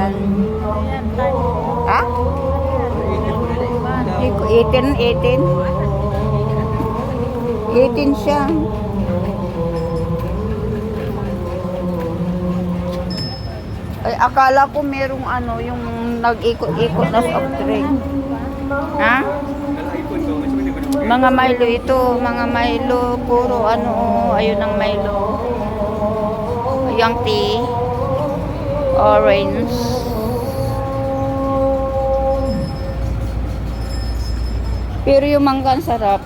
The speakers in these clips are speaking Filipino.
yan? Ha? 18, 18. 18 siya. Ay, akala ko merong ano, yung nag-ikot-ikot na soft drink. Ha? Mga Milo ito, mga Milo, puro ano, ayun ang Milo. Yung tea, orange. Pero yung mangga ang sarap.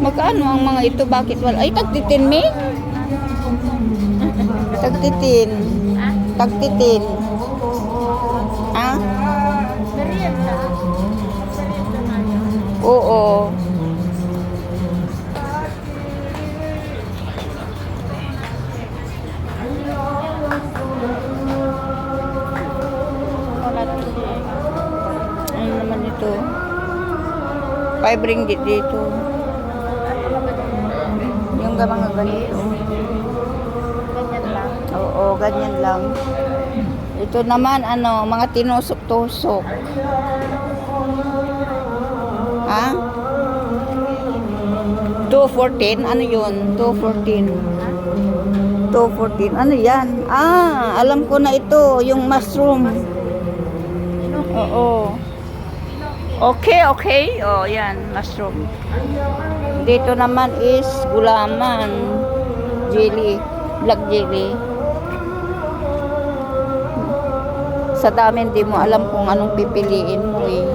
Magkano ang mga ito? Bakit wala? Ay, tagtitin, me? Tagtitin. Tagtitin. Ha? Oo. Ano naman ito? 5 ringgit dito. Yung mga ganito. Oo, ganyan lang. Ito naman, ano, mga tinusok-tusok. Ha? 214? Ano yun? 214. 214. Ano yan? Ah, alam ko na ito. Yung mushroom. Oo. Okay, okay. Oh, yan. Mushroom. Dito naman is gulaman. Jelly. Black jelly. Sa dami, hindi mo alam kung anong pipiliin mo eh.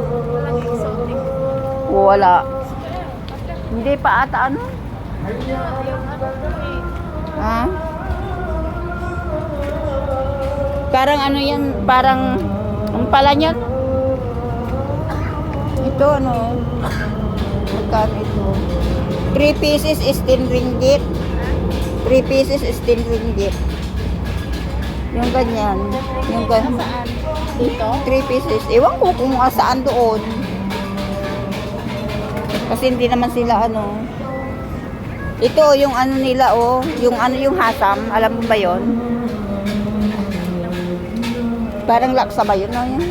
Wala. Hindi pa ata ano? Ha? Parang ano yan? Parang ang pala niyan? Ito ano? Magkano ito? 3 pieces is 10 ringgit. 3 pieces is 10 ringgit. Yung ganyan. Yung ganyan. Dito? 3 pieces. Ewan ko kung saan doon. Kasi hindi naman sila ano. Ito yung ano nila oh. Yung ano yung hasam. Alam mo ba yon? Parang laksa ba yun? No? Yan?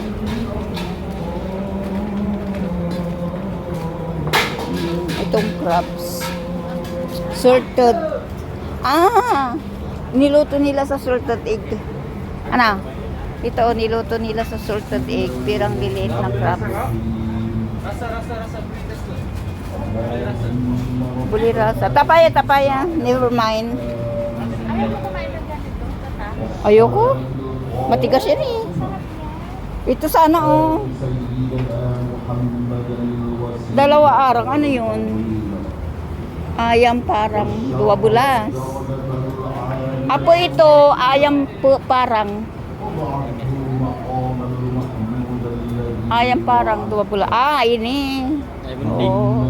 Itong crabs. Salted. Ah! Niluto nila sa salted egg. Ano? Ito oh, niluto nila sa salted egg. Pirang liliit na crab. Bulirasa. Tapaya, tapaya. Never mind. Ayaw mo kumain ng ganito, tata? Ayoko. Matigas yan eh. Ito sana oh. 2 araw. Ano yun? Ayam parang 2 bulas. Apo ito, ayam parang. Ayam parang 2 bulas. Ah, ini. Oh.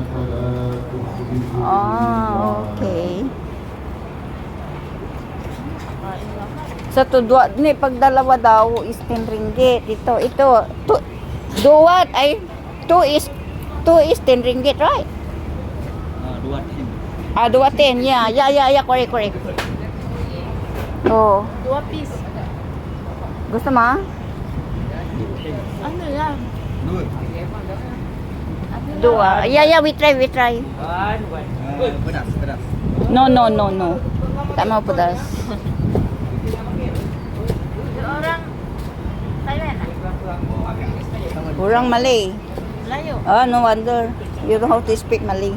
Ah, okay. Sa to ni pag dalawa daw is 10 ringgit. Ito duwat ay 2 is 10 ringgit, right? 2 10. Yeah, correct. Oh. 2 piece. Gusto mo? Ano yan? Dua. Yeah, we try. No. Tama pedas. Orang Thailand Kurang Malay. Layo. Oh, no wonder. You know how to speak Malay.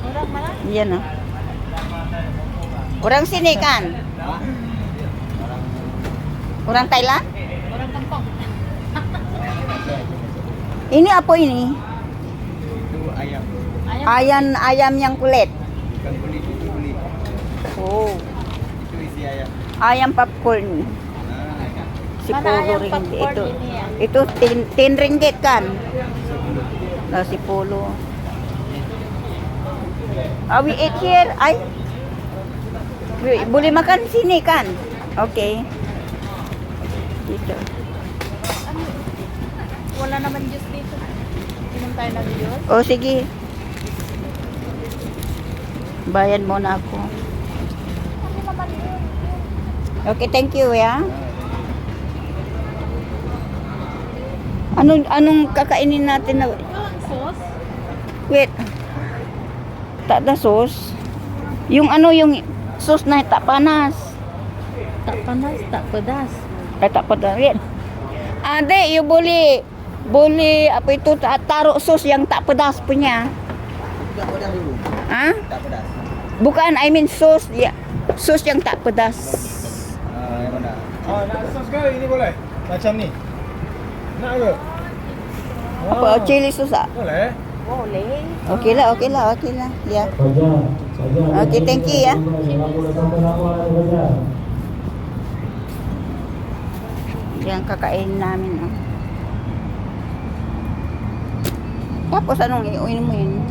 Orang mana? Yan ah. Kurang sini kan? Kurang Thailand? Orang kampung. Ini apa ini? Itu ayam. Ayam yang kulit. Bukan kulit, itu kulit. Oh. Itu isi ayam. Ayam popcorn. Nah, 10 Mana ayam ringgit popcorn itu. ini ya? Itu 10 ringgit kan? 10. We eat here. Ay. Boleh makan sini kan? Okay. Dito. Wala naman juice dito. Inom tayo ng juice. O sige. Bayan muna ako. Ano naman yun? Okay, thank you ya. Anong kakainin natin na... Sauce? Wait. Tada sauce. Yung sauce na tapanas. Tak panas, tak pedas. Ay tapanas. Wait. Ade, you boleh apa itu taruh sos yang tak pedas punya. Tak pedas dulu. Ha? Tak pedas. Bukan, I mean sos ya. Sos yang tak pedas. Yang mana? Oh, nak sos ke ini boleh? Macam ni. Nak ke? Apa chili sos ah? Boleh. Boleh. Okey lah. Ya. Okey, thank you ya. Yang kakainin namin. Oh. Tapos anong iuin mo yun?